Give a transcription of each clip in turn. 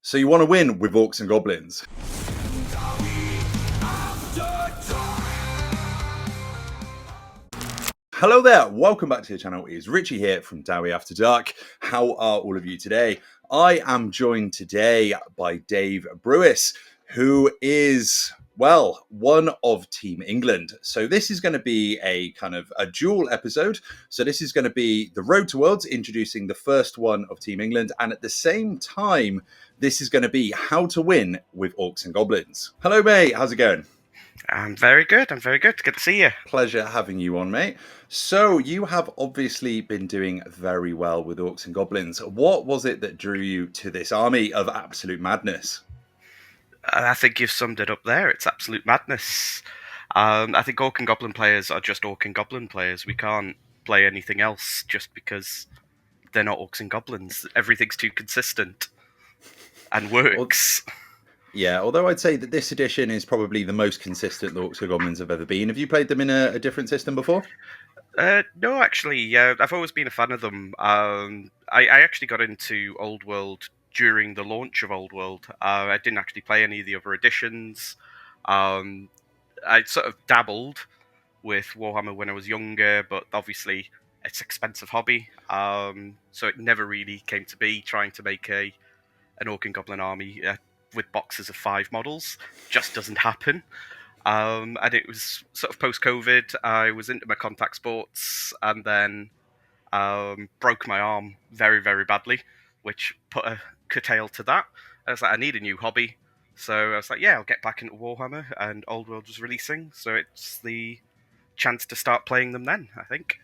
So you want to win with orcs and goblins. Hello there, welcome back to the channel. It's Richie here from Dawi After Dark. How are all of you today? I am joined today by Dave Brewis, who is, well, one of Team England. So this is going to be a kind of a dual episode. So this is going to be the Road to Worlds, introducing the first one of Team England. And at the same time, this is going to be how to win with orcs and goblins. Hello, mate. How's it going? I'm very good. Good to see you. Pleasure having you on, mate. So you have obviously been doing very well with orcs and goblins. What was it that drew you to this army of absolute madness? I think you've summed it up there. It's absolute madness. I think Orc and Goblin players are just Orc and Goblin players. We can't play anything else just because they're not Orcs and Goblins. Everything's too consistent and Well, works. yeah, although I'd say that this edition is probably the most consistent the orcs and goblins have ever been. Have you played them in a different system before? No, actually, I've always been a fan of them. I actually got into Old World during the launch of Old World. I didn't actually play any of the other editions. Um, I sort of dabbled with Warhammer when I was younger, but obviously it's an expensive hobby, so it never really came to be. Trying to make an Orc and Goblin army with boxes of 5 models just doesn't happen. And it was sort of post-COVID. I was into my contact sports, and then broke my arm very, very badly, which put a curtail to that. I was like, I need a new hobby. So I was like, yeah, I'll get back into Warhammer, and Old World was releasing, so it's the chance to start playing them then, I think.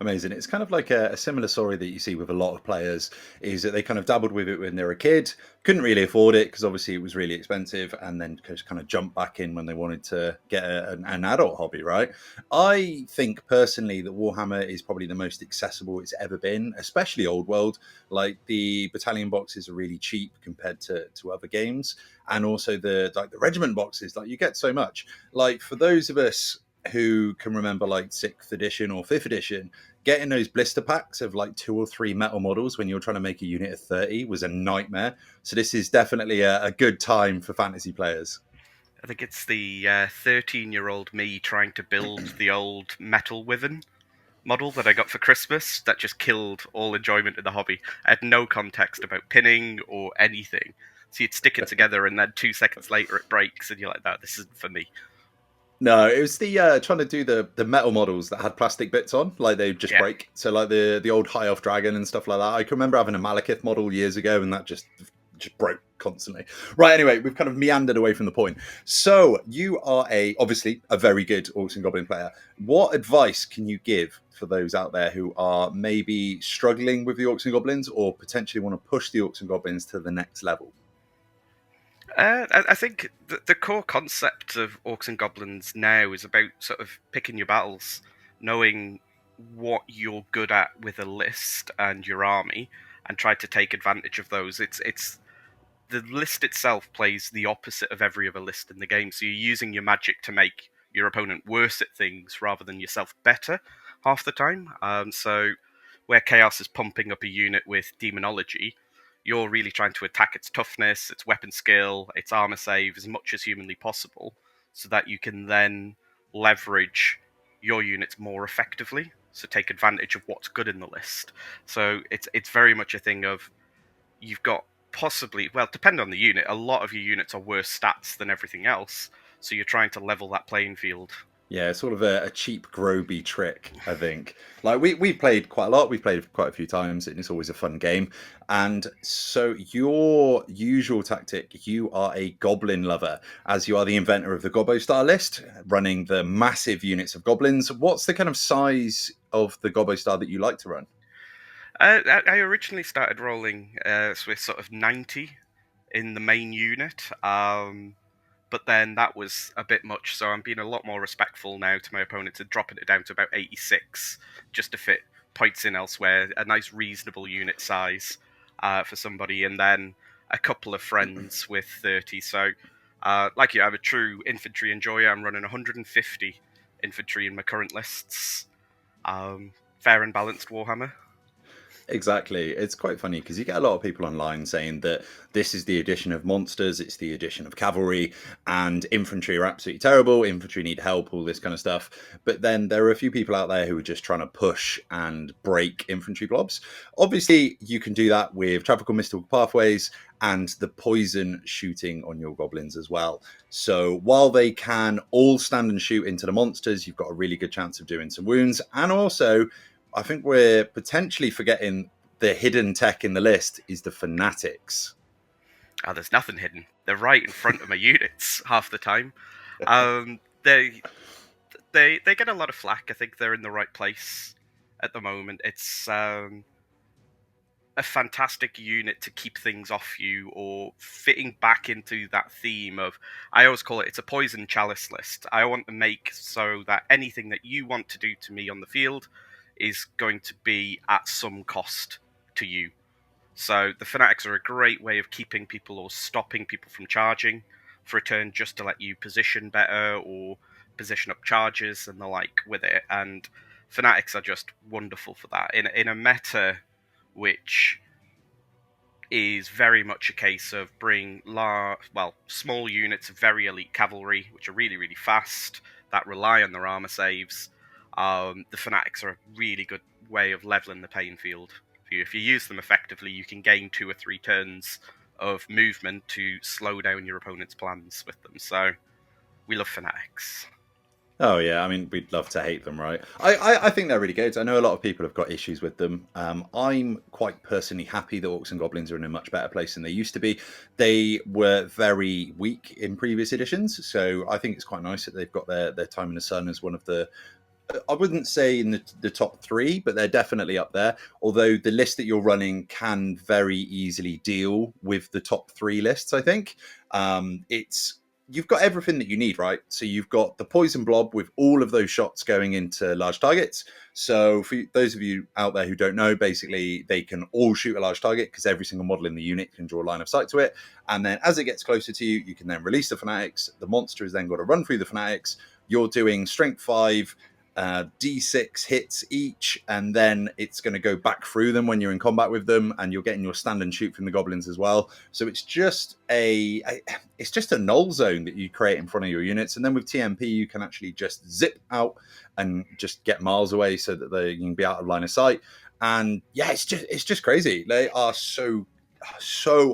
Amazing. It's kind of like a similar story that you see with a lot of players is that they kind of dabbled with it when they were a kid, couldn't really afford it because obviously it was really expensive, and then just kind of jumped back in when they wanted to get an adult hobby, right? I think personally that Warhammer is probably the most accessible it's ever been, especially Old World. Like the battalion boxes are really cheap compared to other games, and also the regiment boxes, like you get so much. Like for those of us who can remember like sixth edition or fifth edition, getting those blister packs of like 2 or 3 metal models when you're trying to make a unit of 30 was a nightmare. So this is definitely a good time for fantasy players. I think it's the 13-year-old me trying to build the old metal Wyvern model that I got for Christmas that just killed all enjoyment in the hobby. I had no context about pinning or anything. So you'd stick it together, and then 2 seconds later it breaks, and you're like, "No, this isn't for me." No, it was the trying to do the metal models that had plastic bits on, like they just Yeah. break. So like the old High Elf Dragon and stuff like that. I can remember having a Malekith model years ago, and that just broke constantly. Right. Anyway, we've kind of meandered away from the point. So you are obviously a very good Orcs and Goblin player. What advice can you give for those out there who are maybe struggling with the Orcs and Goblins, or potentially want to push the Orcs and Goblins to the next level? I think the core concept of Orcs and Goblins now is about sort of picking your battles, knowing what you're good at with a list and your army, and try to take advantage of those. It's the list itself plays the opposite of every other list in the game, so you're using your magic to make your opponent worse at things rather than yourself better half the time. So where Chaos is pumping up a unit with Demonology, you're really trying to attack its toughness, its weapon skill, its armor save as much as humanly possible, so that you can then leverage your units more effectively. So take advantage of what's good in the list. So it's very much a thing of you've got possibly, well, depending on the unit, a lot of your units are worse stats than everything else. So you're trying to level that playing field. Yeah, it's sort of a cheap Groby trick, I think. Like we've played quite a lot. We've played quite a few times, and it's always a fun game. And so your usual tactic, you are a goblin lover, as you are the inventor of the Gobbo star list, running the massive units of goblins. What's the kind of size of the Gobbo star that you like to run? I originally started rolling with sort of 90 in the main unit, but then that was a bit much, so I'm being a lot more respectful now to my opponents and dropping it down to about 86 just to fit points in elsewhere. A nice, reasonable unit size for somebody, and then a couple of friends with 30. So, like you, I'm a true infantry enjoyer. I'm running 150 infantry in my current lists. Fair and balanced Warhammer. Exactly. It's quite funny because you get a lot of people online saying that this is the addition of monsters, it's the addition of cavalry, and infantry are absolutely terrible. Infantry need help, all this kind of stuff. But then there are a few people out there who are just trying to push and break infantry blobs. Obviously, you can do that with tropical mystical pathways and the poison shooting on your goblins as well. So while they can all stand and shoot into the monsters, you've got a really good chance of doing some wounds. And also, I think we're potentially forgetting the hidden tech in the list is the fanatics. Oh, there's nothing hidden. They're right in front of my units half the time. Um, they they get a lot of flack. I think they're in the right place at the moment. It's a fantastic unit to keep things off you, or fitting back into that theme of, I always call it's a poison chalice list. I want to make so that anything that you want to do to me on the field is going to be at some cost to you. So the fanatics are a great way of keeping people or stopping people from charging for a turn, just to let you position better or position up charges and the like with it. And fanatics are just wonderful for that in a meta which is very much a case of bring small units of very elite cavalry, which are really, really fast, that rely on their armor saves. The fanatics are a really good way of leveling the playing field. If you use them effectively, you can gain 2 or 3 turns of movement to slow down your opponent's plans with them. So we love fanatics. Oh yeah, I mean we'd love to hate them, right? I think they're really good. I know a lot of people have got issues with them. I'm quite personally happy that orcs and goblins are in a much better place than they used to be. They were very weak in previous editions, so I think it's quite nice that they've got their time in the sun as one of the, I wouldn't say in the top three, but they're definitely up there. Although the list that you're running can very easily deal with the top three lists, I think. It's You've got everything that you need, right? So you've got the poison blob with all of those shots going into large targets. So for those of you out there who don't know, basically they can all shoot a large target because every single model in the unit can draw a line of sight to it. And then as it gets closer to you, you can then release the fanatics. The monster has then got to run through the fanatics. You're doing strength 5, D6 hits each, and then it's going to go back through them when you're in combat with them, and you're getting your stand and shoot from the goblins as well. So it's just it's just a null zone that you create in front of your units, and then with TMP you can actually just zip out and just get miles away so that they can be out of line of sight. And yeah, it's just crazy. They are so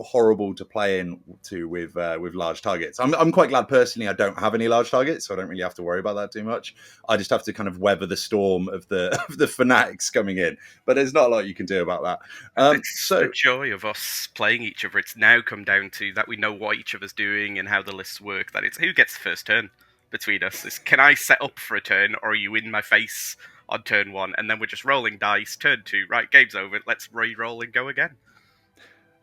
horrible to play into with large targets. I'm quite glad personally I don't have any large targets, so I don't really have to worry about that too much. I just have to kind of weather the storm of the of the fanatics coming in, but there's not a lot you can do about that. It's the joy of us playing each other. It's now come down to that we know what each other's doing and how the lists work. That it's who gets the first turn between us. It's, can I set up for a turn, or are you in my face on turn 1? And then we're just rolling dice. Turn 2, right? Game's over. Let's re-roll and go again.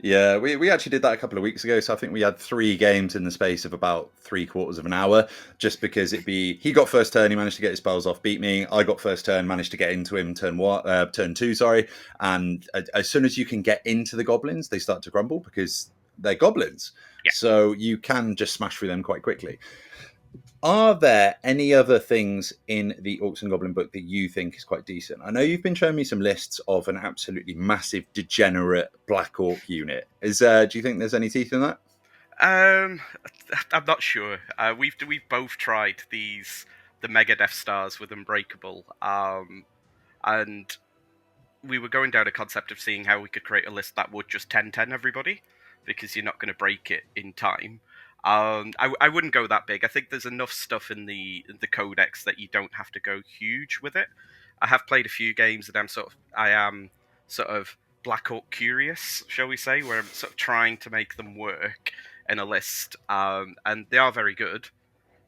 Yeah, we actually did that a couple of weeks ago. So I think we had 3 games in the space of about 3/4 of an hour, just because he got first turn, he managed to get his spells off, beat me. I got first turn, managed to get into him turn 2, sorry. And as soon as you can get into the goblins, they start to grumble because they're goblins. Yeah. So you can just smash through them quite quickly. Are there any other things in the Orcs and Goblin book that you think is quite decent? I know you've been showing me some lists of an absolutely massive degenerate Black Orc unit. Do you think there's any teeth in that? Um, I'm not sure. We've both tried the Mega Death Stars with Unbreakable. And we were going down a concept of seeing how we could create a list that would just 10-10 everybody, because you're not going to break it in time. I wouldn't go that big. I think there's enough stuff in the codex that you don't have to go huge with it. I have played a few games that I am sort of Black Orc curious, shall we say, where I'm sort of trying to make them work in a list, and they are very good,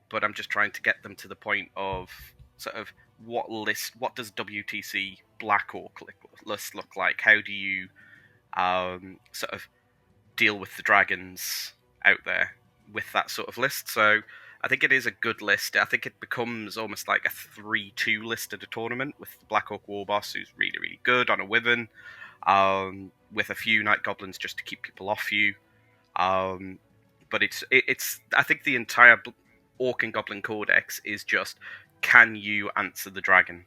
but I'm just trying to get them to the point of sort of what does WTC Black Orc list look like? How do you sort of deal with the dragons out there with that sort of list? So I think it is a good list. I think it becomes almost like a 3-2 list at a tournament, with the Black Orc War Boss, who's really, really good on a Wyvern, with a few Night Goblins just to keep people off you. But it's I think the entire Orc and Goblin Codex is just, can you answer the dragon?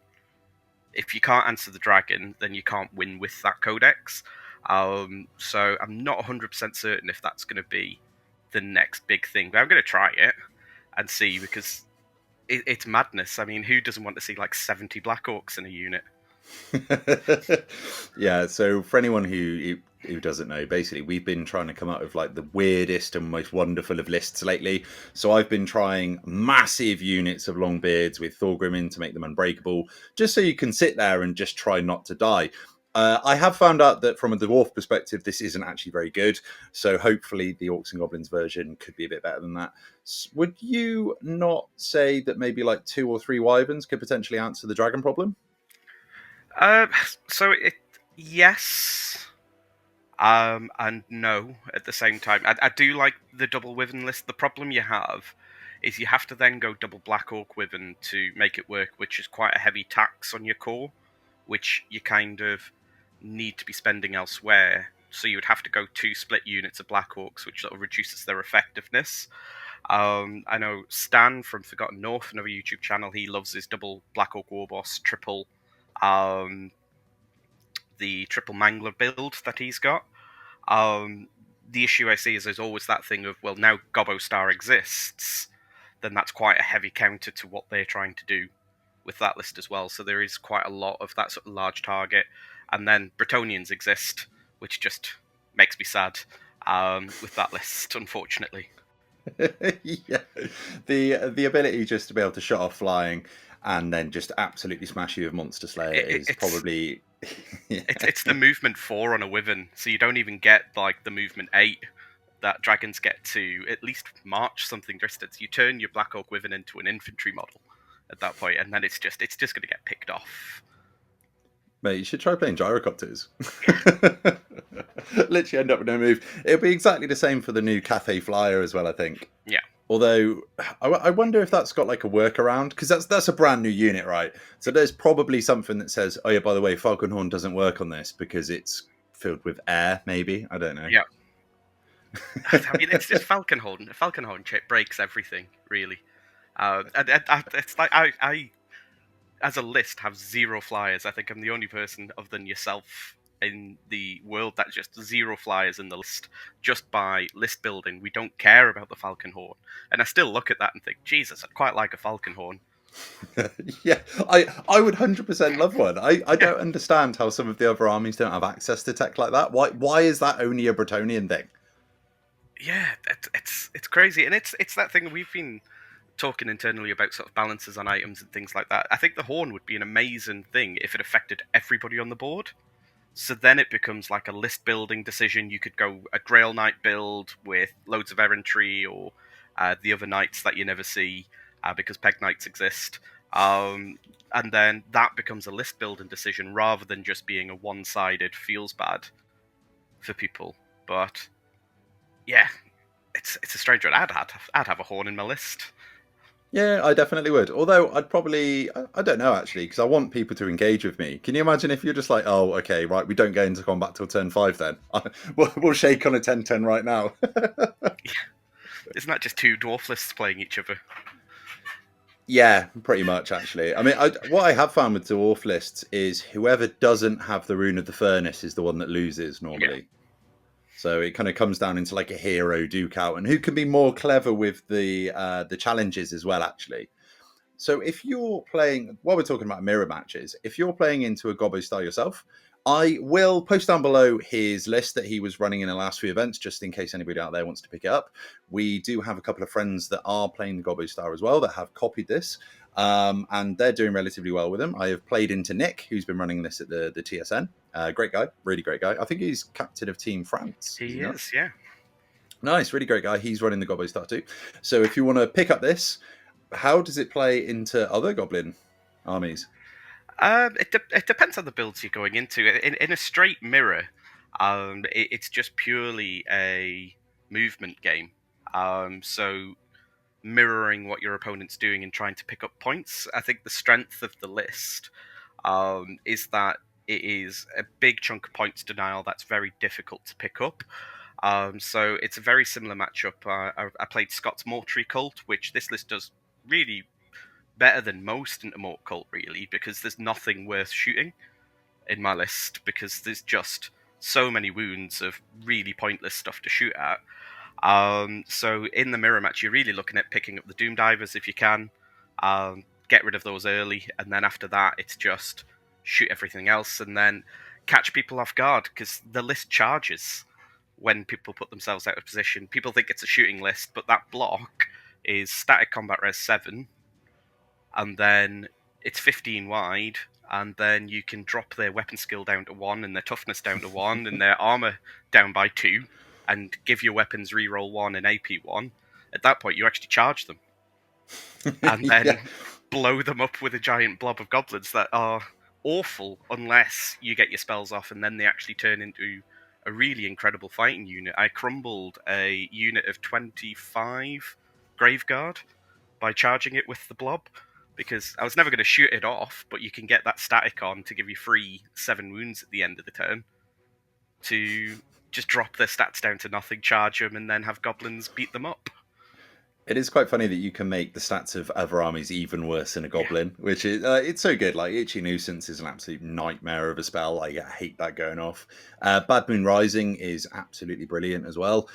if you can't answer the dragon, then you can't win with that codex. So I'm not 100% certain if that's going to be the next big thing, but I'm going to try it and see, because it's madness. I mean, who doesn't want to see like 70 Black Orcs in a unit? Yeah, so for anyone who doesn't know, basically we've been trying to come up with like the weirdest and most wonderful of lists lately. So I've been trying massive units of Longbeards with Thorgrim in to make them unbreakable, just so you can sit there and just try not to die. I have found out that from a dwarf perspective, this isn't actually very good. So hopefully, the Orcs and Goblins version could be a bit better than that. Would you not say that maybe like 2 or 3 Wyverns could potentially answer the dragon problem? Uh, so yes, and no at the same time. I do like the double Wyvern list. The problem you have is you have to then go double Black Orc Wyvern to make it work, which is quite a heavy tax on your core, which you kind of need to be spending elsewhere. So you would have to go 2 split units of Black Orcs, which sort of reduces their effectiveness. I know Stan from Forgotten North, another YouTube channel, he loves his double Black Orc Warboss, um, the triple Mangler build that he's got. Um, the issue I see is there's always that thing of, well, now Gobbo Star exists, then that's quite a heavy counter to what they're trying to do with that list as well. So there is quite a lot of that sort of large target. And then Bretonians exist, which just makes me sad with that list, unfortunately. Yeah, the ability just to be able to shut off flying and then just absolutely smash you with Monster Slayer It, it, is it's probably yeah. it's the movement 4 on a Wyvern, so you don't even get like the movement 8 that dragons get to at least march something distance. You turn your Black Orc Wyvern into an infantry model at that point, and then it's just going to get picked off. Mate, you should try playing gyrocopters. Yeah, Literally end up with no move. It'll be exactly the same for the new Cathay Flyer as well, I think. yeah, Although I wonder if that's got like a workaround, because that's a brand new unit, right? So there's probably something that says, oh yeah, by the way, Falconhorn doesn't work on this because it's filled with air. Maybe, I don't know. yeah. I mean, it's just Falconhorn. A Falconhorn chip breaks everything, really. It's like I, as a list, have 0 flyers. I think I'm the only person other than yourself in the world that just 0 flyers in the list, just by list building. We don't care about the Falconhorn, and I still look at that and think, Jesus, I'd quite like a Falconhorn. Yeah, I would 100% love one. I Yeah, don't understand how some of the other armies don't have access to tech like that. Why is that only a Bretonian thing? yeah, it's crazy, and it's that thing we've been talking internally about, sort of balances on items and things like that. I think the horn would be an amazing thing if it affected everybody on the board. So then it becomes like a list building decision. You could go a Grail Knight build with loads of errantry, or the other knights that you never see because Peg Knights exist. And then that becomes a list building decision rather than just being a one sided feels bad for people. But yeah, it's a strange one. I'd have a horn in my list. Yeah, I definitely would. Although I'd probably, I don't know actually, because I want people to engage with me. Can you imagine if you're just like, oh, okay, right, we don't go into combat till turn 5 then? We'll shake on a 10-10 right now. Isn't that just 2 dwarf lists playing each other? Yeah, pretty much actually. I mean, what I have found with dwarf lists is whoever doesn't have the rune of the furnace is the one that loses Yeah. normally. So it kind of comes down into like a hero duke out, and who can be more clever with the challenges as well, actually. So if you're playing, while we're talking about mirror matches, if you're playing into a Gobbo style yourself, I will post down below his list that he was running in the last few events, just in case anybody out there wants to pick it up. We do have a couple of friends that are playing the Gobbo Star as well that have copied this, and they're doing relatively well with them. I have played into Nick, who's been running this at the TSN. Great guy, really great guy. I think he's captain of Team France. Is he He not? is, yeah. Nice, really great guy. He's running the Gobbo Star too. So if you want to pick up this, how does it play into other Goblin armies? It depends on the builds you're going into. In a straight mirror, it's just purely a movement game. So mirroring what your opponent's doing and trying to pick up points. I think the strength of the list is that it is a big chunk of points denial that's very difficult to pick up. So it's a very similar matchup. I played Scott's Mortuary Cult, which this list does really better than most into Mortal Cult, really, because there's nothing worth shooting in my list, because there's just so many wounds of really pointless stuff to shoot at. So in the mirror match, you're really looking at picking up the Doom Divers if you can, get rid of those early, and then after that, it's just shoot everything else, and then catch people off guard, because the list charges when people put themselves out of position. People think it's a shooting list, but that block is static combat res 7, and then it's 15 wide, and then you can drop their weapon skill down to 1, and their toughness down to 1, and their armor down by 2, and give your weapons reroll 1 and AP 1. At that point, you actually charge them, and then Yeah. blow them up with a giant blob of goblins that are awful unless you get your spells off, and then they actually turn into a really incredible fighting unit. I crumbled a unit of 25 Graveguard by charging it with the blob, because I was never going to shoot it off, but you can get that static on to give you free 7 wounds at the end of the turn to just drop their stats down to nothing, charge them, and then have goblins beat them up. It is quite funny that you can make the stats of other armies even worse than a goblin, which is it's so good. Like Itchy Nuisance is an absolute nightmare of a spell. Like, I hate that going off. Bad Moon Rising is absolutely brilliant as well.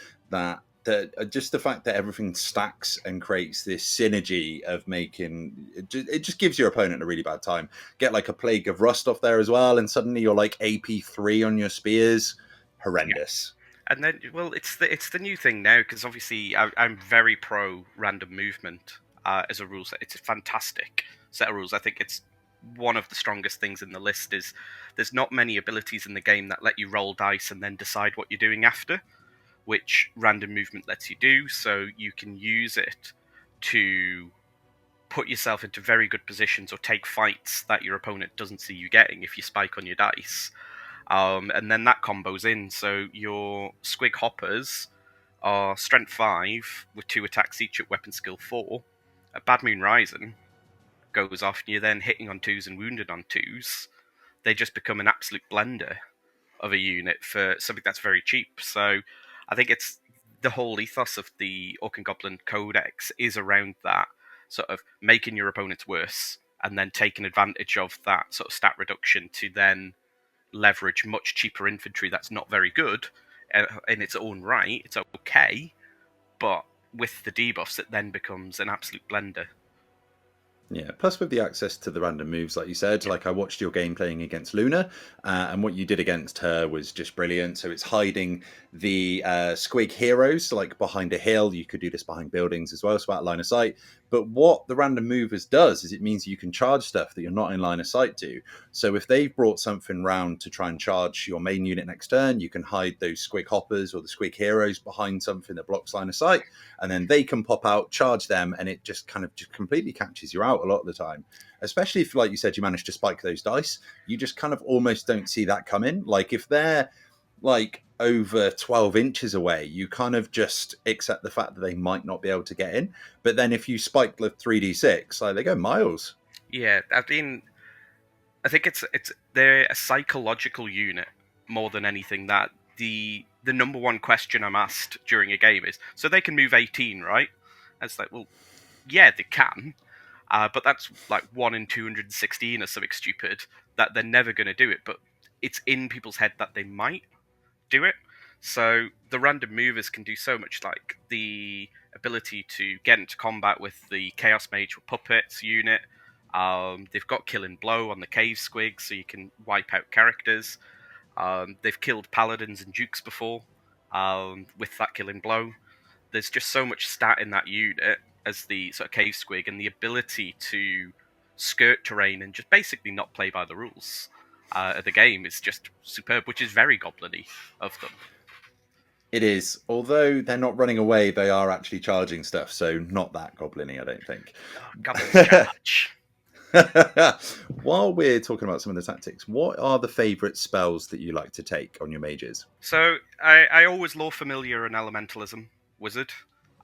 Just the fact that everything stacks and creates this synergy of making it just gives your opponent a really bad time. Get like a Plague of Rust off there as well, and suddenly you're like AP3 on your spears. Horrendous. And then, well, it's the new thing now, because obviously I'm very pro random movement as a rule set. It's a fantastic set of rules. I think it's one of the strongest things in the list. Is there's not many abilities in the game that let you roll dice and then decide what you're doing after, which random movement lets you do. So you can use it to put yourself into very good positions or take fights that your opponent doesn't see you getting if you spike on your dice. And then that combos in. So your Squig Hoppers are Strength 5 with 2 attacks each at Weapon Skill 4. A Bad Moon Rising goes off, and you're then hitting on 2s and wounded on 2s. They just become an absolute blender of a unit for something that's very cheap. So I think it's the whole ethos of the Orc and Goblin Codex is around that, sort of making your opponents worse and then taking advantage of that sort of stat reduction to then leverage much cheaper infantry that's not very good in its own right. It's okay, but with the debuffs, it then becomes an absolute blender. Yeah, plus with the access to the random moves, like you said, like I watched your game playing against Luna, and what you did against her was just brilliant. So it's hiding the Squig heroes, so like behind a hill. You could do this behind buildings as well, so out of line of sight. But what the random movers does is it means you can charge stuff that you're not in line of sight to. So if they've brought something round to try and charge your main unit next turn, you can hide those Squig hoppers or the Squig heroes behind something that blocks line of sight, and then they can pop out, charge them, and it just kind of just completely catches you out a lot of the time. Especially if, like you said, you manage to spike those dice, you just kind of almost don't see that coming. Like if they're like over 12 inches away, you kind of just accept the fact that they might not be able to get in. But then if you spike the 3d6, like they go miles. Yeah, I think it's they're a psychological unit more than anything. That the number one question I'm asked during a game is, so they can move 18, right? And it's like, well, yeah, they can, but that's like 1 in 216 or something stupid that they're never going to do it. But it's in people's head that they might do it. So the random movers can do so much, like the ability to get into combat with the Chaos Mage or Puppets unit. They've got Killing Blow on the Cave Squig, so you can wipe out characters. They've killed Paladins and Dukes before with that Killing Blow. There's just so much stat in that unit as the sort of Cave Squig, and the ability to skirt terrain and just basically not play by the rules of the game is just superb, which is very goblin-y of them. It is. Although they're not running away, they are actually charging stuff, so not that goblin-y, I don't think. Oh, goblins charge. While we're talking about some of the tactics, what are the favourite spells that you like to take on your mages? So I always lore Familiar and Elementalism Wizard.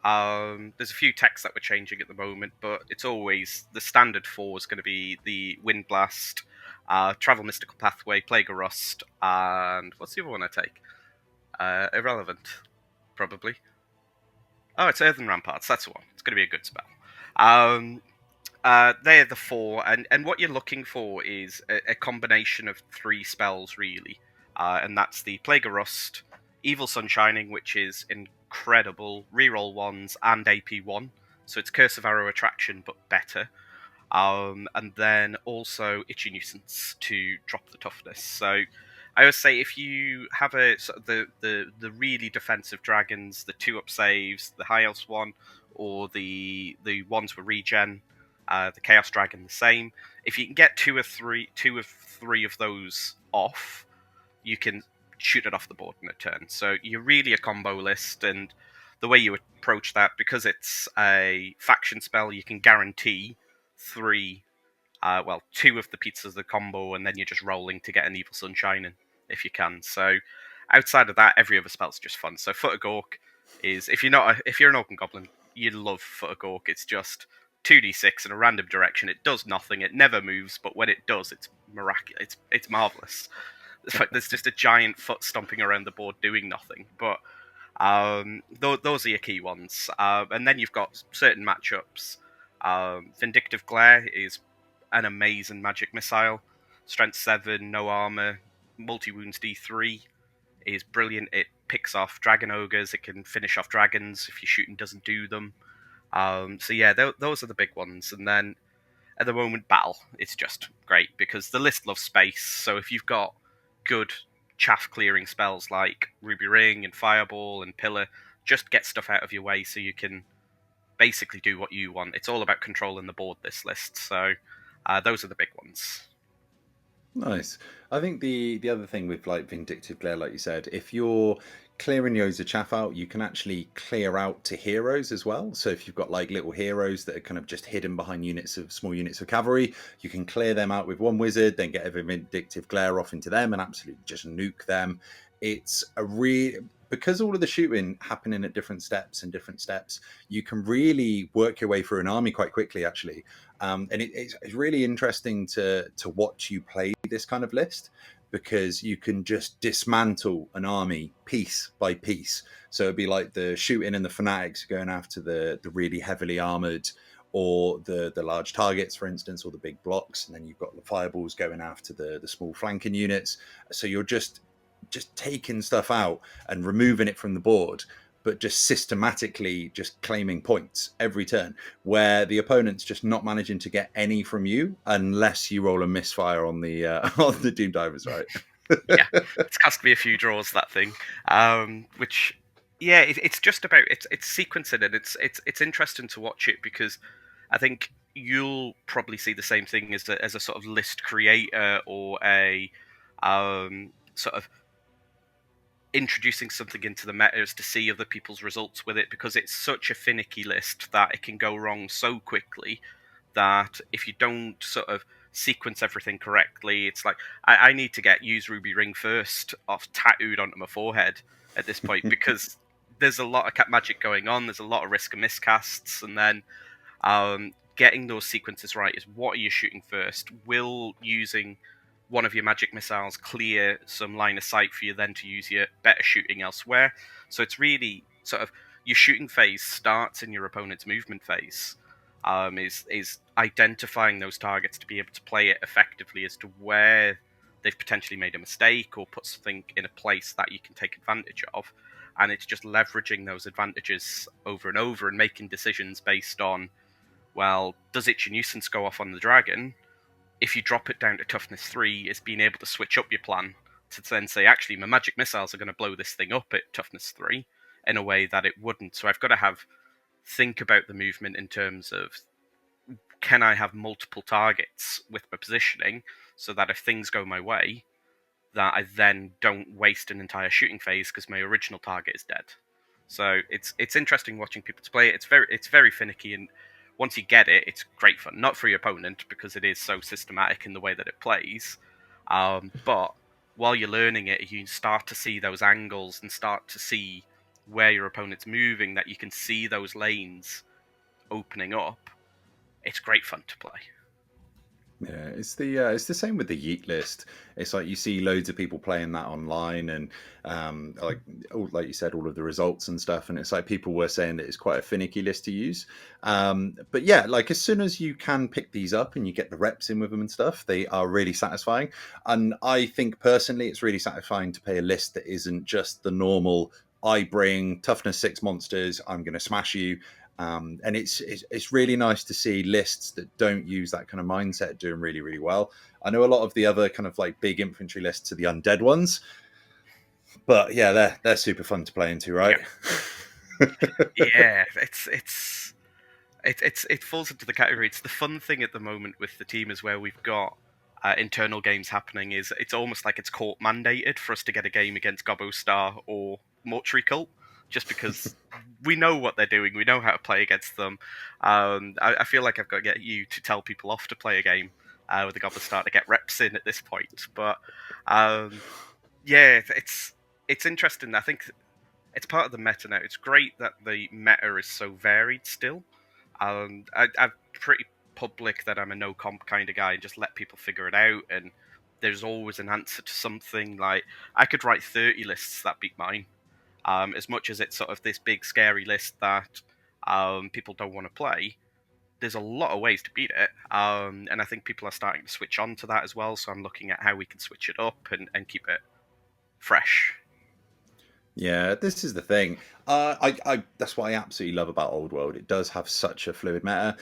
There's a few texts that we're changing at the moment, but it's always the standard 4 is going to be the Wind Blast, Travel Mystical Pathway, Plague of Rust, and what's the other one I take? Irrelevant, probably. Oh, it's Earthen Ramparts. That's the one. It's going to be a good spell. They're the four, and what you're looking for is a combination of three spells, really. And that's the Plague of Rust, Evil Sunshining, which is incredible, reroll ones, and AP1. So it's Curse of Arrow Attraction, but better. And then also Itchy Nuisance to drop the toughness. So I always say if you have the really defensive dragons, the 2-up saves, the high elves one, or the ones with regen, the Chaos Dragon the same. If you can get two of three of those off, you can shoot it off the board in a turn. So you're really a combo list, and the way you approach that, because it's a faction spell, you can guarantee three, two of the pizzas of the combo, and then you're just rolling to get an Evil Sunshine in, if you can. So outside of that, every other spell's just fun. So Foot of Gork is, if you're an Orc and Goblin, you love Foot of Gork. It's just 2d6 in a random direction. It does nothing. It never moves, but when it does, it's miraculous. It's marvelous. There's just a giant foot stomping around the board doing nothing. But those are your key ones. And then you've got certain matchups. Vindictive Glare is an amazing magic missile. Strength 7, no armor, multi-wounds D3 is brilliant. It picks off dragon ogres. It can finish off dragons if your shooting doesn't do them. So yeah, those are the big ones. And then at the moment, battle. It's just great because the list loves space. So if you've got good chaff clearing spells like Ruby Ring and Fireball and Pillar, just get stuff out of your way so you can basically do what you want. It's all about controlling the board, this list. So those are the big ones. Nice. I think the other thing with like Vindictive Glare, like you said, if you're clearing yo's of chaff out, you can actually clear out to heroes as well. So if you've got like little heroes that are kind of just hidden behind small units of cavalry, you can clear them out with one wizard, then get a Vindictive Glare off into them and absolutely just nuke them. It's a because all of the shooting happening at different steps, you can really work your way through an army quite quickly, actually. And it's really interesting to watch you play this kind of list because you can just dismantle an army piece by piece. So it'd be like the shooting and the fanatics going after the really heavily armored or the large targets, for instance, or the big blocks, and then you've got the fireballs going after the small flanking units. So you're just taking stuff out and removing it from the board, but just systematically just claiming points every turn, where the opponent's just not managing to get any from you unless you roll a misfire on the on the Doom Divers, right? Yeah, it's cost me a few draws, that thing. Which, yeah, it's just about it's sequencing, and it's interesting to watch it because I think you'll probably see the same thing as a sort of list creator or a sort of introducing something into the metas to see other people's results with it, because it's such a finicky list that it can go wrong so quickly that if you don't sort of sequence everything correctly, it's like I need to use Ruby Ring first off tattooed onto my forehead at this point because there's a lot of cat magic going on, there's a lot of risk of miscasts, and then getting those sequences right is what are you shooting first? Will using one of your magic missiles clear some line of sight for you then to use your better shooting elsewhere? So it's really sort of your shooting phase starts in your opponent's movement phase. Is identifying those targets to be able to play it effectively as to where they've potentially made a mistake or put something in a place that you can take advantage of. And it's just leveraging those advantages over and over and making decisions based on, well, does Itchy Nuisance go off on the dragon? If you drop it down to toughness 3, it's being able to switch up your plan to then say, actually, my magic missiles are going to blow this thing up at toughness 3 in a way that it wouldn't. So I've got to think about the movement in terms of, can I have multiple targets with my positioning so that if things go my way, that I then don't waste an entire shooting phase because my original target is dead. So it's interesting watching people to play it. It's very finicky, and once you get it, it's great fun. Not for your opponent because it is so systematic in the way that it plays, but while you're learning it, you start to see those angles and start to see where your opponent's moving, that you can see those lanes opening up. It's great fun to play. Yeah, it's the same with the Yeet list. It's like you see loads of people playing that online, and like you said, all of the results and stuff. And it's like people were saying that it's quite a finicky list to use. But yeah, like as soon as you can pick these up and you get the reps in with them and stuff, they are really satisfying. And I think personally, it's really satisfying to play a list that isn't just the normal. I bring toughness 6 monsters. I'm going to smash you. And it's really nice to see lists that don't use that kind of mindset doing really really well. I know a lot of the other kind of like big infantry lists are the undead ones, but yeah, they're super fun to play into, Yeah, right? yeah. It falls into the category. It's the fun thing at the moment with the team is where we've got internal games happening. Is it's almost like it's court mandated for us to get a game against Gobbo Star or Mortuary Cult, just because we know what they're doing. We know how to play against them. I feel like I've got to get you to tell people off to play a game with the Gobbo Star to get reps in at this point. But um, yeah, it's interesting. I think it's part of the meta now. It's great that the meta is so varied still. I'm pretty public that I'm a no comp kind of guy and just let people figure it out. And there's always an answer to something. Like I could write 30 lists that beat mine. As much as it's sort of this big scary list that people don't want to play, there's a lot of ways to beat it. And I think people are starting to switch on to that as well. So I'm looking at how we can switch it up and keep it fresh. Yeah, this is the thing. I that's what I absolutely love about Old World. It does have such a fluid meta.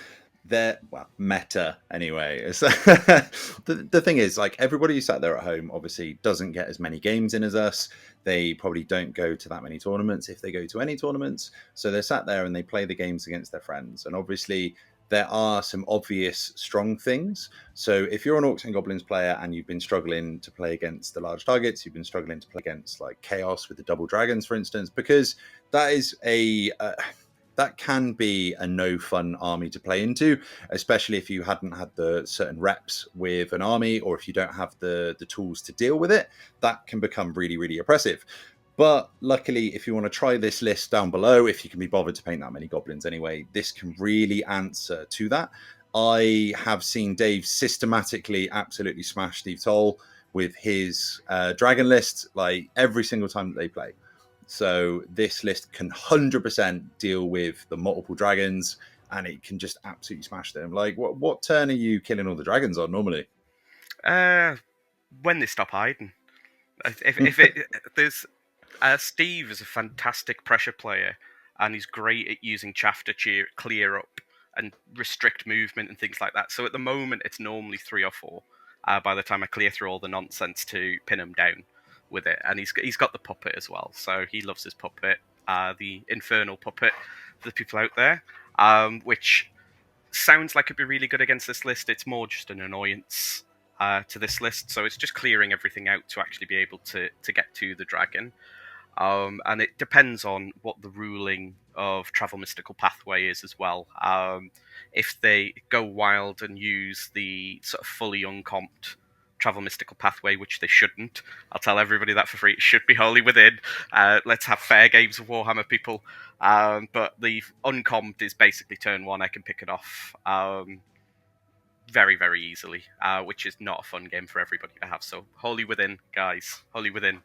There, well, meta anyway. The thing is, like everybody who sat there at home obviously doesn't get as many games in as us. They probably don't go to that many tournaments if they go to any tournaments. So they're sat there and they play the games against their friends. And obviously, there are some obvious strong things. So if you're an Orcs and Goblins player and you've been struggling to play against the large targets, you've been struggling to play against like Chaos with the double dragons, for instance, because that is that can be a no fun army to play into, especially if you hadn't had the certain reps with an army, or if you don't have the tools to deal with it. That can become really really oppressive. But luckily, if you want to try this list down below, if you can be bothered to paint that many goblins anyway, this can really answer to that. I have seen Dave systematically absolutely smash Steve Toll with his dragon list, like every single time that they play. So this list can 100% deal with the multiple dragons, and it can just absolutely smash them. Like, what turn are you killing all the dragons on normally? Uh, when they stop hiding. If it there's Steve is a fantastic pressure player, and he's great at using chaff to clear up and restrict movement and things like that. So at the moment, it's normally 3 or 4. By the time I clear through all the nonsense to pin him down with it, and he's got the puppet as well. So he loves his puppet, the infernal puppet for the people out there, which sounds like it'd be really good against this list. It's more just an annoyance to this list, so it's just clearing everything out to actually be able to get to the dragon. And it depends on what the ruling of Travel Mystical Pathway is as well. If they go wild and use the sort of fully uncomped Travel Mystical Pathway, which they shouldn't, I'll tell everybody that for free. It should be wholly within. Let's have fair games of Warhammer, people. But the uncomped is basically turn one. I can pick it off very, very easily, which is not a fun game for everybody to have. So wholly within, guys. Wholly within.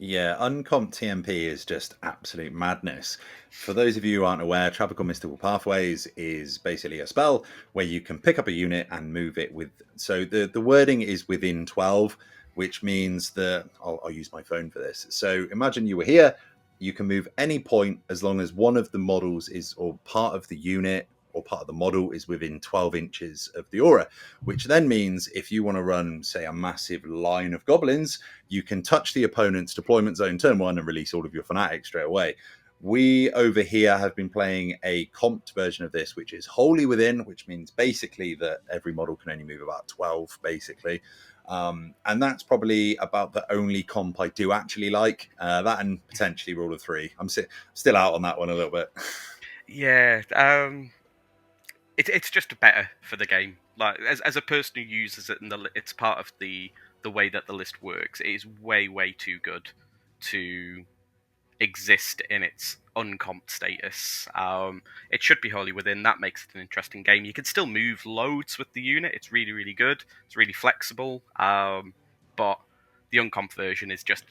Yeah, uncomp TMP is just absolute madness. For those of you who aren't aware, Tropical Mystical Pathways is basically a spell where you can pick up a unit and move it with. So the wording is within 12, which means that I'll use my phone for this. So imagine you were here, you can move any point as long as one of the models is, or part of the unit or part of the model is within 12 inches of the aura, which then means if you want to run, say, a massive line of goblins, you can touch the opponent's deployment zone turn one and release all of your fanatics straight away. We over here have been playing a comped version of this, which is wholly within, which means basically that every model can only move about 12, basically. And that's probably about the only comp I do actually like. That and potentially Rule of Three. I'm still out on that one a little bit. Yeah, it's just better for the game. Like as a person who uses it, and it's part of the way that the list works. It is way too good to exist in its uncomped status. It should be wholly within. That makes it an interesting game. You can still move loads with the unit. It's really, really good. It's really flexible. But the uncomped version is just,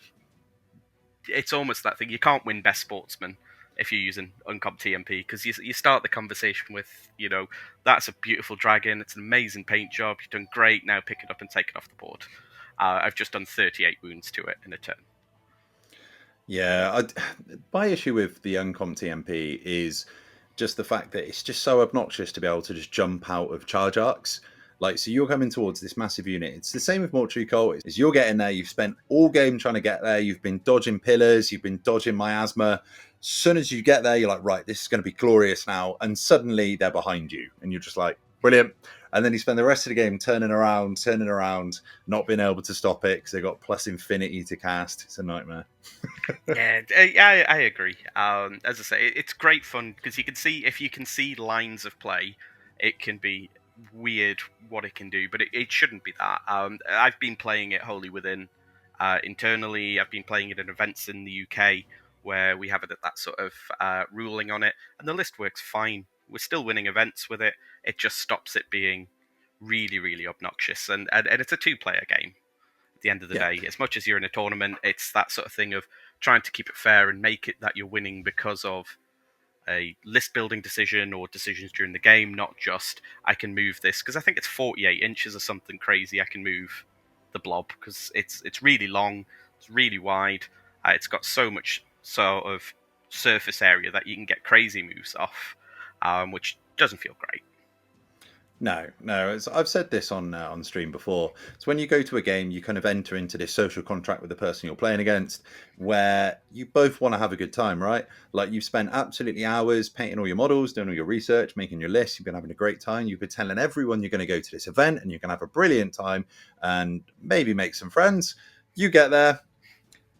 it's almost that thing. You can't win best sportsman if you're using uncomped TMP, because you start the conversation with, that's a beautiful dragon. It's an amazing paint job. You've done great. Now pick it up and take it off the board. I've just done 38 wounds to it in a turn. Yeah, my issue with the uncomp TMP is just the fact that it's just so obnoxious to be able to just jump out of charge arcs. Like, so you're coming towards this massive unit. It's the same with Mortuary Cult. Is you're getting there, you've spent all game trying to get there, you've been dodging pillars, you've been dodging miasma. As soon as you get there, you're like, right, this is going to be glorious now. And suddenly they're behind you. And you're just like, brilliant. And then you spend the rest of the game turning around, not being able to stop it because they got plus infinity to cast. It's a nightmare. Yeah, I agree. As I say, it's great fun because if you can see lines of play, it can be weird what it can do, but it shouldn't be that. I've been playing it wholly within internally. I've been playing it in events in the UK where we have it at that sort of ruling on it, and the list works fine. We're still winning events with it. It just stops it being really, really obnoxious, and it's a two-player game. At the end of the day, as much as you're in a tournament, it's that sort of thing of trying to keep it fair and make it that you're winning because of a list building decision or decisions during the game, not just I can move this, because I think it's 48 inches or something crazy. I can move the blob because it's really long, it's really wide, it's got so much sort of surface area that you can get crazy moves off, which doesn't feel great. No. I've said this on stream before. So when you go to a game, you kind of enter into this social contract with the person you're playing against, where you both want to have a good time, right? Like you've spent absolutely hours painting all your models, doing all your research, making your list. You've been having a great time. You've been telling everyone you're going to go to this event and you're going to have a brilliant time and maybe make some friends. You get there,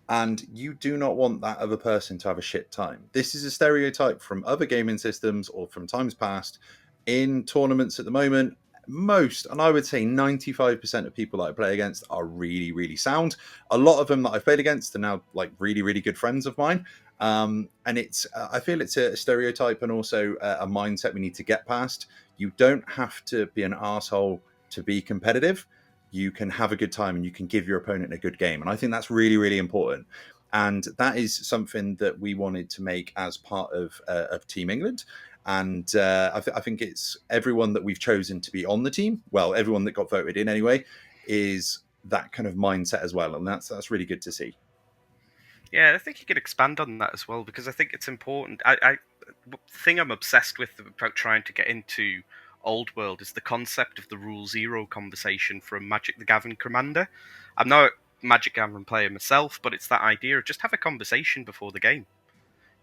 and you do not want that other person to have a shit time. This is a stereotype from other gaming systems or from times past. In tournaments at the moment, most, and I would say 95% of people that I play against are really, really sound. A lot of them that I've played against are now like really, really good friends of mine. And I feel it's a stereotype and also a mindset we need to get past. You don't have to be an asshole to be competitive. You can have a good time and you can give your opponent a good game. And I think that's really, really important. And that is something that we wanted to make as part of Team England. And I think it's everyone that we've chosen to be on the team. Well, everyone that got voted in anyway is that kind of mindset as well. And that's really good to see. Yeah, I think you could expand on that as well because I think it's important. The thing I'm obsessed with about trying to get into Old World is the concept of the Rule Zero conversation from Magic the Gathering Commander. I'm not a Magic Gathering player myself, but it's that idea of just have a conversation before the game,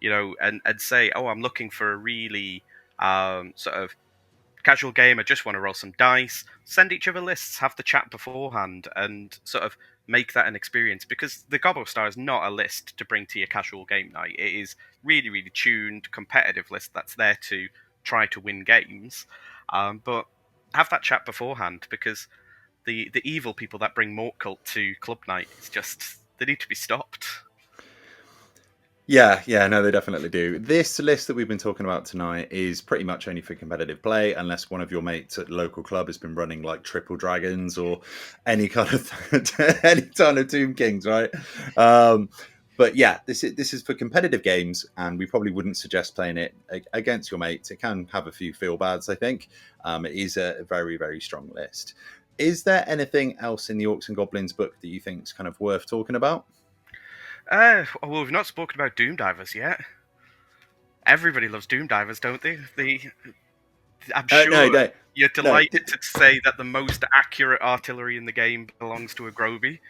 and say, oh, I'm looking for a really sort of casual game. I just want to roll some dice. Send each other lists, have the chat beforehand, and sort of make that an experience. Because the Gobbo Star is not a list to bring to your casual game night. It is really, really tuned, competitive list that's there to try to win games. But have that chat beforehand because the evil people that bring Mort Cult to club night is just they need to be stopped. Yeah, no, they definitely do. This list that we've been talking about tonight is pretty much only for competitive play, unless one of your mates at the local club has been running like triple dragons or any kind of any kind of Tomb Kings, right? But yeah, this is for competitive games, and we probably wouldn't suggest playing it against your mates. It can have a few feel bads, I think. It is a very, very strong list. Is there anything else in the Orcs and Goblins book that you think is kind of worth talking about? Well, we've not spoken about Doom Divers yet. Everybody loves Doom Divers, don't they? I'm No, sure no, you're no. delighted to say that the most accurate artillery in the game belongs to a Groby.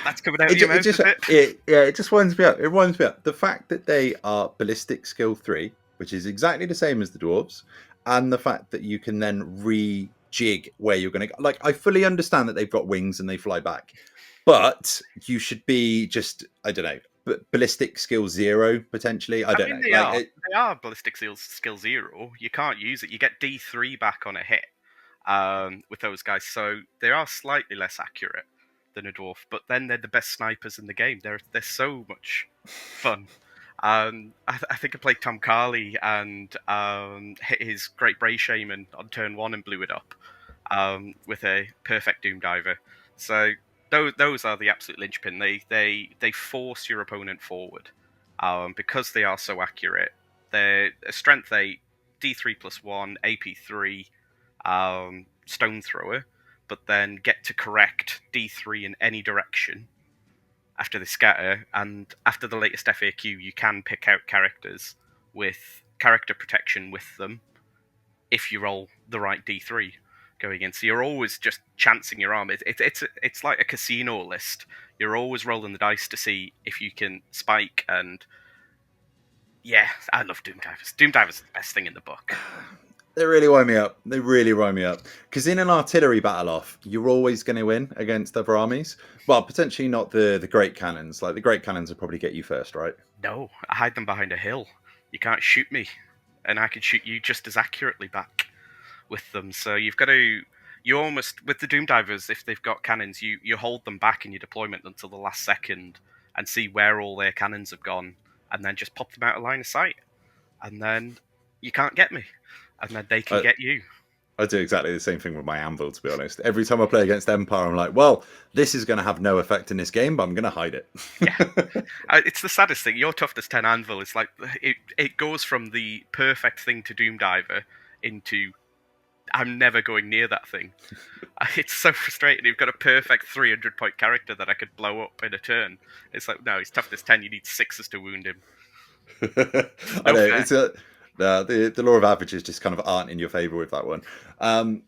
That's coming out of your mouth, is it? It just winds me up. It winds me up. The fact that they are ballistic skill 3, which is exactly the same as the dwarves, and the fact that you can then rejig where you're going to go. Like, I fully understand that they've got wings and they fly back, but you should be just, I don't know, ballistic skill 0 potentially. I I don't mean, know. Like, they are ballistic skill 0. You can't use it. You get D3 back on a hit with those guys, so they are slightly less accurate. than a dwarf, but then they're the best snipers in the game. They're so much fun. I think I played Tom Carley and hit his Great Bray Shaman on turn 1 and blew it up with a perfect Doom Diver. So those are the absolute linchpin. They force your opponent forward because they are so accurate. They're a strength 8, D3 plus 1, AP 3, stone thrower, but then get to correct D3 in any direction after they scatter. And after the latest FAQ, you can pick out characters with character protection with them if you roll the right D3 going in. So you're always just chancing your arm. It's like a casino list. You're always rolling the dice to see if you can spike. And yeah, I love Doom Divers. Doom Divers is the best thing in the book. They really wind me up. They really wind me up. Because in an artillery battle off, you're always going to win against other armies. Well, potentially not the great cannons. Like the great cannons will probably get you first, right? No, I hide them behind a hill. You can't shoot me, and I can shoot you just as accurately back with them. So you've got to, you almost, with the Doom Divers, if they've got cannons, you hold them back in your deployment until the last second and see where all their cannons have gone, and then just pop them out of line of sight. And then you can't get me. And then they can get you. I do exactly the same thing with my anvil, to be honest. Every time I play against Empire, I'm like, well, this is going to have no effect in this game, but I'm going to hide it. Yeah. It's the saddest thing. Your toughness 10 anvil is like, it goes from the perfect thing to Doom Diver into, I'm never going near that thing. It's so frustrating. You've got a perfect 300-point character that I could blow up in a turn. It's like, no, he's toughness 10, you need 6s to wound him. I know, it's the law of averages just kind of aren't in your favour with that one.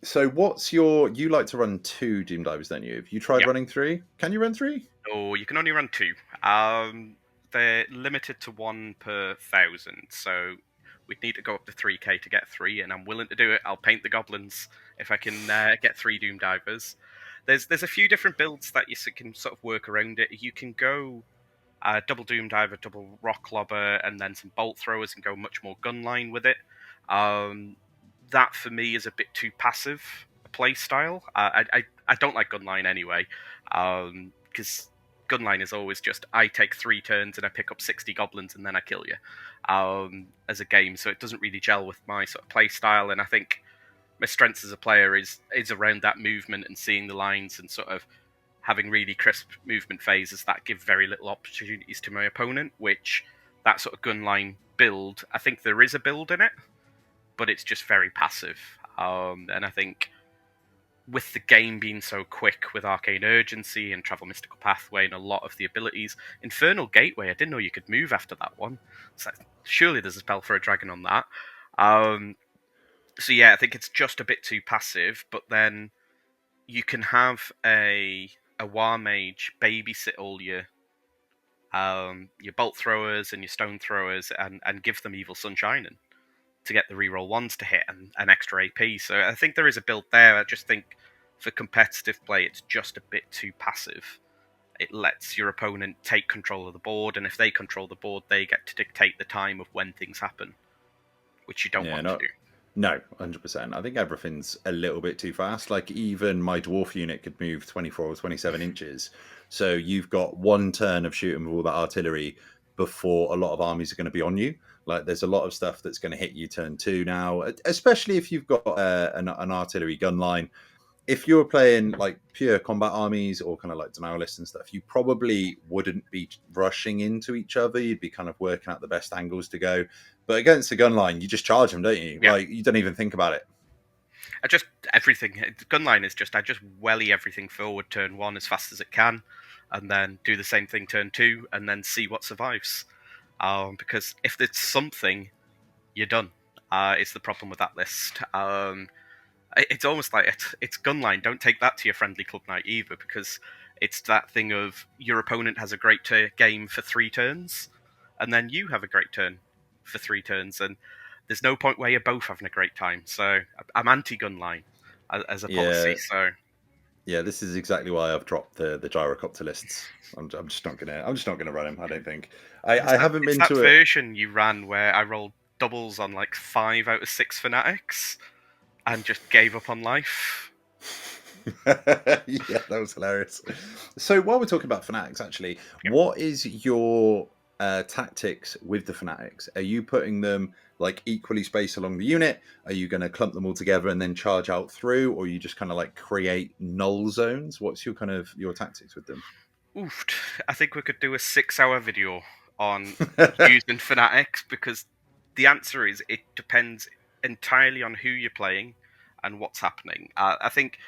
So what's you like to run 2 Doom Divers, don't you? Have you tried running 3? Can you run 3? Oh, you can only run 2. They're limited to 1 per 1,000, so we'd need to go up to 3k to get 3, and I'm willing to do it. I'll paint the goblins if I can get 3 Doom Divers. There's a few different builds that you can sort of work around it. You can go double Doom Diver, double Rock Lobber, and then some bolt throwers and go much more gunline with it. That for me is a bit too passive a play style. I don't like gunline anyway, because gunline is always just I take 3 turns and I pick up 60 goblins and then I kill you as a game. So it doesn't really gel with my sort of play style, and I think my strengths as a player is around that movement and seeing the lines and sort of having really crisp movement phases that give very little opportunities to my opponent, which that sort of gunline build, I think there is a build in it, but it's just very passive. And I think with the game being so quick with Arcane Urgency and Travel Mystical Pathway and a lot of the abilities, Infernal Gateway, I didn't know you could move after that one. So surely there's a spell for a dragon on that. So yeah, I think it's just a bit too passive, but then you can have a war mage babysit all your bolt throwers and your stone throwers and give them Evil Sunshine and to get the reroll 1s to hit and an extra AP. So I think there is a build there. I just think for competitive play, it's just a bit too passive. It lets your opponent take control of the board, and if they control the board, they get to dictate the time of when things happen, which you don't want to do. No, 100%. I think everything's a little bit too fast. Like, even my dwarf unit could move 24 or 27 inches. So you've got 1 turn of shooting with all that artillery before a lot of armies are going to be on you. Like, there's a lot of stuff that's going to hit you turn 2 now, especially if you've got an artillery gun line. If you were playing like pure combat armies or kind of like denialists and stuff, you probably wouldn't be rushing into each other. You'd be kind of working out the best angles to go. But against a gun line, you just charge them, don't you? Yeah. Like, you don't even think about it. Gunline is just, I just welly everything forward turn 1 as fast as it can, and then do the same thing turn 2, and then see what survives. Because if it's something, you're done. It's the problem with that list. It's almost like it's gunline. Don't take that to your friendly club night either, because it's that thing of your opponent has a great game for 3 turns, and then you have a great turn for 3 turns, and there's no point where you're both having a great time. So I'm anti-gunline as a policy. So yeah, this is exactly why I've dropped the gyrocopter lists. I'm just not gonna run him. I don't think I haven't been to that version you ran where I rolled doubles on like 5 out of 6 fanatics and just gave up on life. Yeah, that was hilarious. So while we're talking about fanatics, actually, Yep. what is your tactics with the fanatics? Are you putting them like equally spaced along the unit? Are you going to clump them all together and then charge out through, or you just kind of like create null zones? What's your kind of your tactics with them? Oof, I think we could do a 6-hour video on using fanatics, because the answer is it depends entirely on who you're playing and what's happening. I think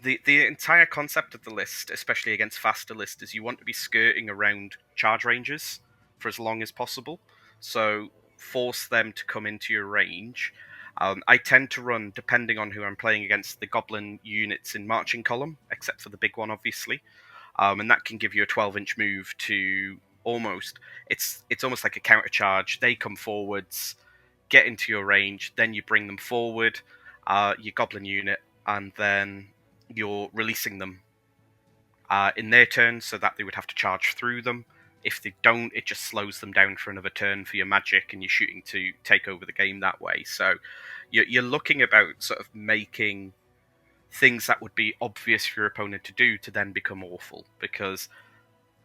the entire concept of the list, especially against faster lists, is you want to be skirting around charge ranges for as long as possible. So force them to come into your range. I tend to run, depending on who I'm playing against, the goblin units in marching column, except for the big one, obviously. And that can give you a 12-inch move to almost. It's almost like a counter charge. They come forwards, get into your range, then you bring them forward, your goblin unit, and then you're releasing them in their turn, so that they would have to charge through them. If they don't, it just slows them down for another turn for your magic, and you're shooting to take over the game that way. So you're looking about sort of making things that would be obvious for your opponent to do to then become awful, because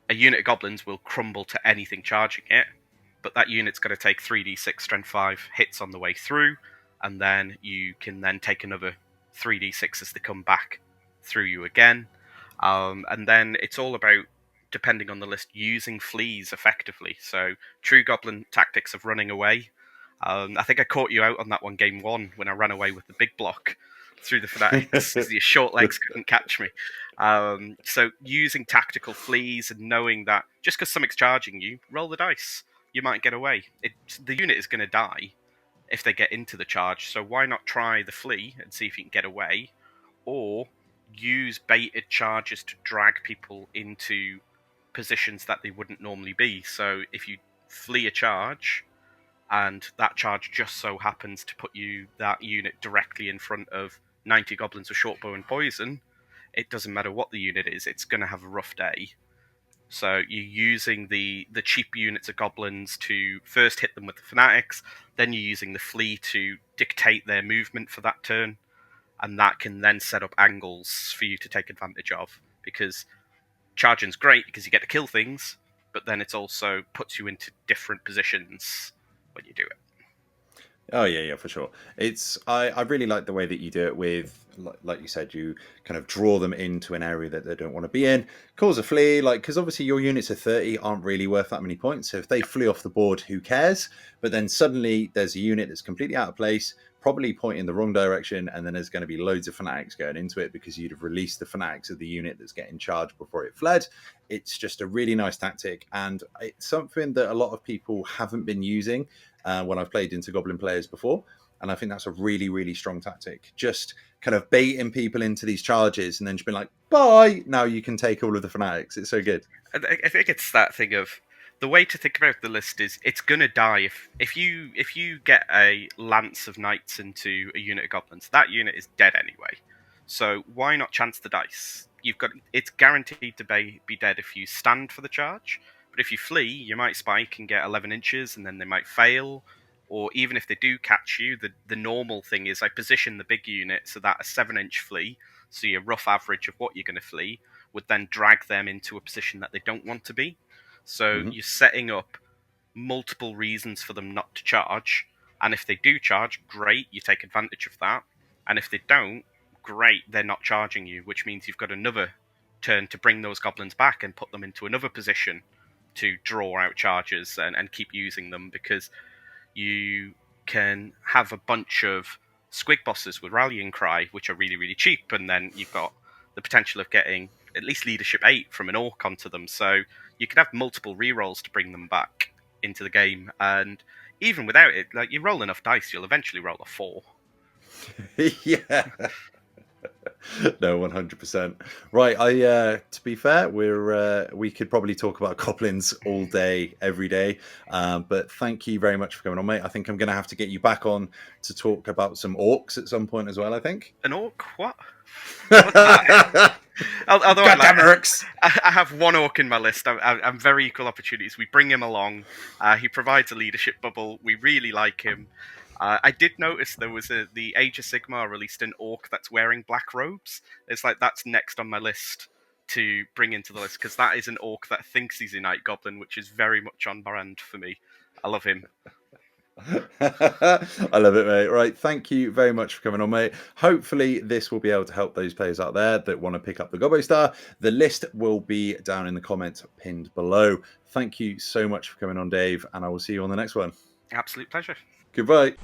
a unit of goblins will crumble to anything charging it, but that unit's got to take 3d6 strength 5 hits on the way through, and then you can then take another 3d6 as they come back through you again. And then it's all about, depending on the list, using fleas effectively. So true goblin tactics of running away. I think I caught you out on that one game one when I ran away with the big block through the fanatics because your short legs couldn't catch me. So using tactical fleas and knowing that just because something's charging you, roll the dice. You might get away. The unit is going to die if they get into the charge, so why not try the flea and see if you can get away, or use baited charges to drag people into positions that they wouldn't normally be. So if you flee a charge, and that charge just so happens to put that unit directly in front of 90 goblins with shortbow and poison, it doesn't matter what the unit is, it's going to have a rough day. So you're using the cheap units of goblins to first hit them with the fanatics, then you're using the flea to dictate their movement for that turn, and that can then set up angles for you to take advantage of, because charging's great because you get to kill things, but then it also puts you into different positions when you do it. Oh yeah, yeah, for sure. I really like the way that you do it with, like you said, you kind of draw them into an area that they don't want to be in, cause a flee, like because obviously your units of 30 aren't really worth that many points. So if they flee off the board, who cares? But then suddenly there's a unit that's completely out of place, probably pointing the wrong direction, and then there's going to be loads of fanatics going into it because you'd have released the fanatics of the unit that's getting charged before it fled. It's just a really nice tactic, and it's something that a lot of people haven't been using when I've played into Goblin players before. And I think that's a really, really strong tactic. Just kind of baiting people into these charges and then just being like, bye, now you can take all of the fanatics. It's so good. And I think it's that thing of, the way to think about the list is it's gonna die if you get a lance of knights into a unit of goblins. That unit is dead anyway. So why not chance the dice? It's guaranteed to be dead if you stand for the charge. But if you flee, you might spike and get 11 inches, and then they might fail. Or even if they do catch you, the normal thing is I position the big unit so that a 7-inch flee, so your rough average of what you're going to flee, would then drag them into a position that they don't want to be. So Mm-hmm. you're setting up multiple reasons for them not to charge. And if they do charge, great, you take advantage of that. And if they don't, great, they're not charging you, which means you've got another turn to bring those goblins back and put them into another position to draw out charges and keep using them, because you can have a bunch of squig bosses with rallying cry, which are really, really cheap, and then you've got the potential of getting at least leadership 8 from an orc onto them. So you can have multiple rerolls to bring them back into the game, and even without it, like, you roll enough dice, you'll eventually roll a 4. Yeah. No, 100%. Right. To be fair, we could probably talk about goblins all day, every day. But thank you very much for coming on, mate. I think I'm going to have to get you back on to talk about some orcs at some point as well, I think. An orc? What? What's that? Although Goddamn orcs! I have one orc in my list. I'm very equal opportunities. We bring him along. He provides a leadership bubble. We really like him. I did notice there was the Age of Sigmar released an orc that's wearing black robes. It's like that's next on my list to bring into the list because that is an orc that thinks he's a night goblin, which is very much on brand for me. I love him. I love it, mate. Right, thank you very much for coming on, mate. Hopefully this will be able to help those players out there that want to pick up the Gobbo Star. The list will be down in the comments pinned below. Thank you so much for coming on, Dave, and I will see you on the next one. Absolute pleasure. Goodbye.